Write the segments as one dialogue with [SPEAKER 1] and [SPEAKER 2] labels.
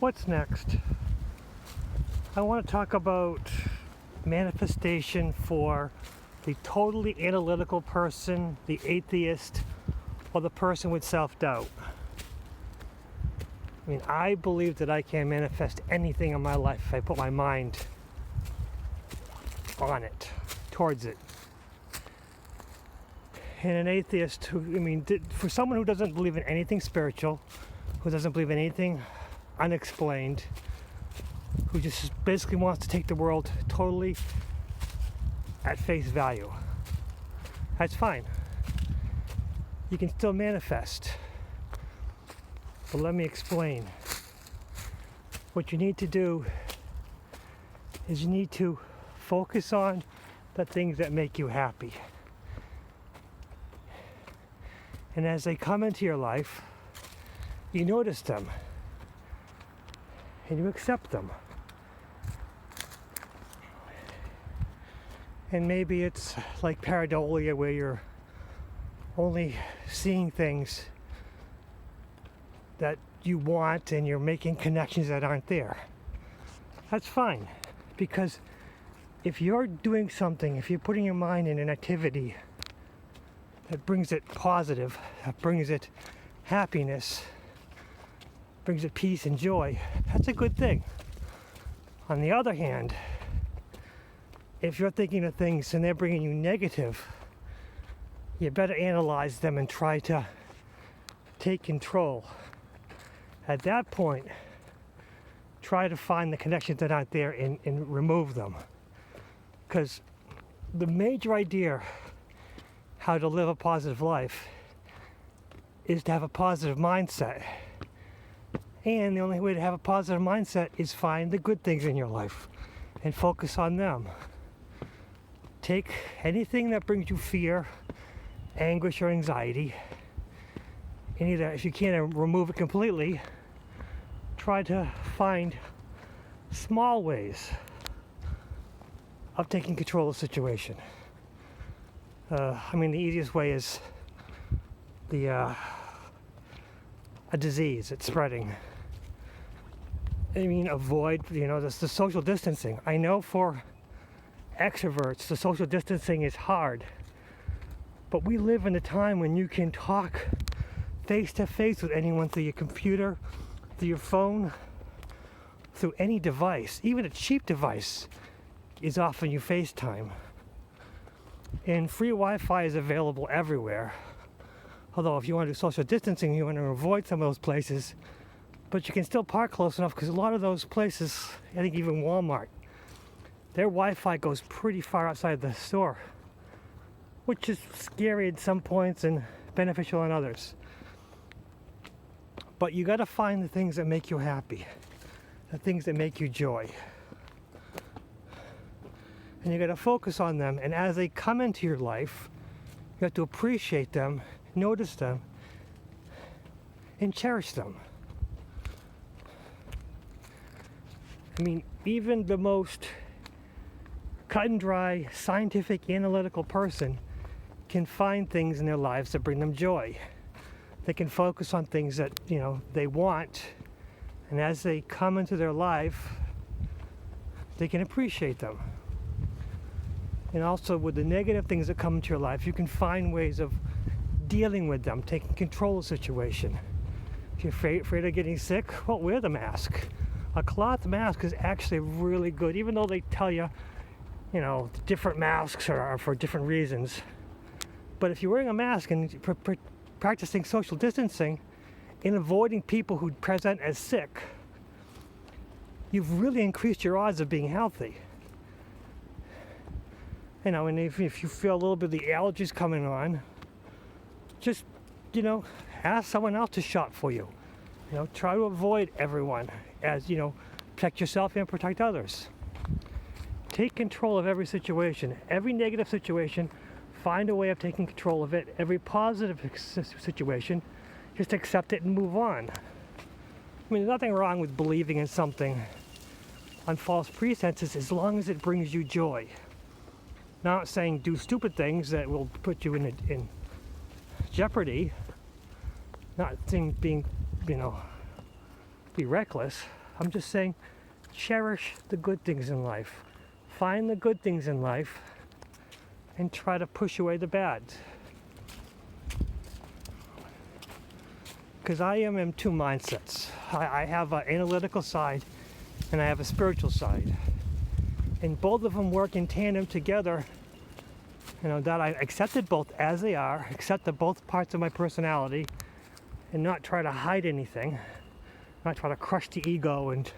[SPEAKER 1] What's next? I want to talk about manifestation for the totally analytical person, the atheist, or the person with self-doubt. I mean, I believe that I can manifest anything in my life if I put my mind on it, towards it. And an atheist who, for someone who doesn't believe in anything spiritual, who doesn't believe in anything unexplained, who just basically wants to take the world totally at face value, that's fine. You can still manifest. But let me explain. What you need to do is you need to focus on the things that make you happy. And as they come into your life, you notice them and you accept them. And maybe it's like pareidolia, where you're only seeing things that you want and you're making connections that aren't there. That's fine, because if you're doing something, if you're putting your mind in an activity that brings it positive, that brings it happiness, brings it peace and joy, that's a good thing. On the other hand, if you're thinking of things and they're bringing you negative, you better analyze them and try to take control. At that point, try to find the connections that aren't there and remove them. Because the major idea how to live a positive life is to have a positive mindset. And the only way to have a positive mindset is find the good things in your life and focus on them. Take anything that brings you fear, anguish, or anxiety, and either, if you can't remove it completely, try to find small ways of taking control of the situation. The easiest way is a disease, it's spreading. Avoid, the social distancing. I know for extroverts, the social distancing is hard, but we live in a time when you can talk face to face with anyone through your computer, through your phone, through any device. Even a cheap device is offering you FaceTime. And free Wi-Fi is available everywhere. Although if you want to do social distancing, you want to avoid some of those places, but you can still park close enough, because a lot of those places, I think even Walmart, their Wi-Fi goes pretty far outside the store, which is scary at some points and beneficial on others. But you got to find the things that make you happy, the things that make you joy. And you got to focus on them, and as they come into your life, you have to appreciate them, notice them, and cherish them. Even the most cut and dry, scientific, analytical person can find things in their lives that bring them joy. They can focus on things that, they want, and as they come into their life, they can appreciate them. And also with the negative things that come into your life, you can find ways of dealing with them, taking control of the situation. If you're afraid of getting sick, well, wear the mask. A cloth mask is actually really good, even though they tell you, different masks are for different reasons. But if you're wearing a mask and practicing social distancing and avoiding people who present as sick, you've really increased your odds of being healthy. And if you feel a little bit of the allergies coming on, just, ask someone else to shop for you. Try to avoid everyone, as, protect yourself and protect others. Take control of every situation, every negative situation, find a way of taking control of it. Every positive situation, just accept it and move on. There's nothing wrong with believing in something on false pretenses as long as it brings you joy. Not saying do stupid things that will put you in jeopardy. Not saying be reckless. I'm just saying, cherish the good things in life. Find the good things in life and try to push away the bad. Because I am in two mindsets. I have an analytical side and I have a spiritual side. And both of them work in tandem together. That I accepted both as they are, accept the both parts of my personality, and not try to hide anything, not try to crush the ego and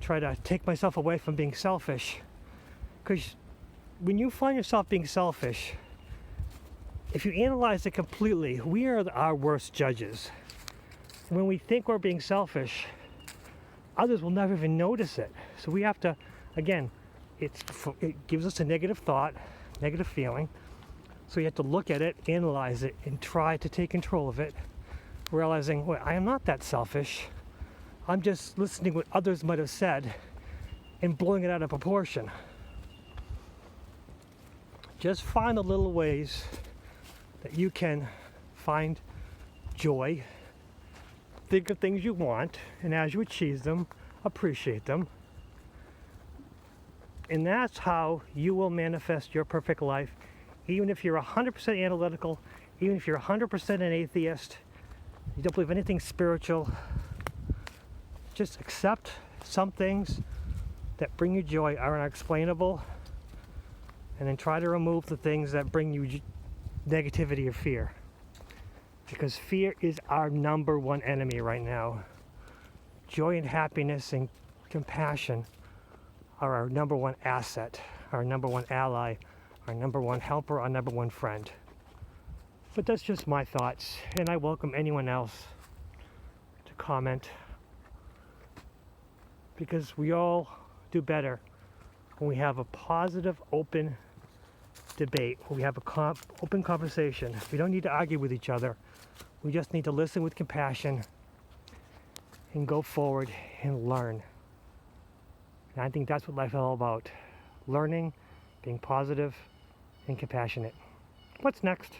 [SPEAKER 1] try to take myself away from being selfish. Because when you find yourself being selfish, if you analyze it completely, we are our worst judges. When we think we're being selfish, others will never even notice it. So we have to, again, it gives us a negative thought, negative feeling. So you have to look at it, analyze it, and try to take control of it, realizing, well, I am not that selfish. I'm just listening to what others might have said and blowing it out of proportion. Just find the little ways that you can find joy, think of things you want, and as you achieve them, appreciate them. And that's how you will manifest your perfect life, even if you're 100% analytical, even if you're 100% an atheist, you don't believe anything spiritual. Just accept some things that bring you joy are unexplainable, and then try to remove the things that bring you negativity or fear. Because fear is our number one enemy right now. Joy and happiness and compassion are our number one asset, our number one ally, our number one helper, our number one friend. But that's just my thoughts, and I welcome anyone else to comment, because we all do better when we have a positive, open debate, when we have an open conversation. We don't need to argue with each other. We just need to listen with compassion and go forward and learn. And I think that's what life is all about. Learning, being positive, and compassionate. What's next?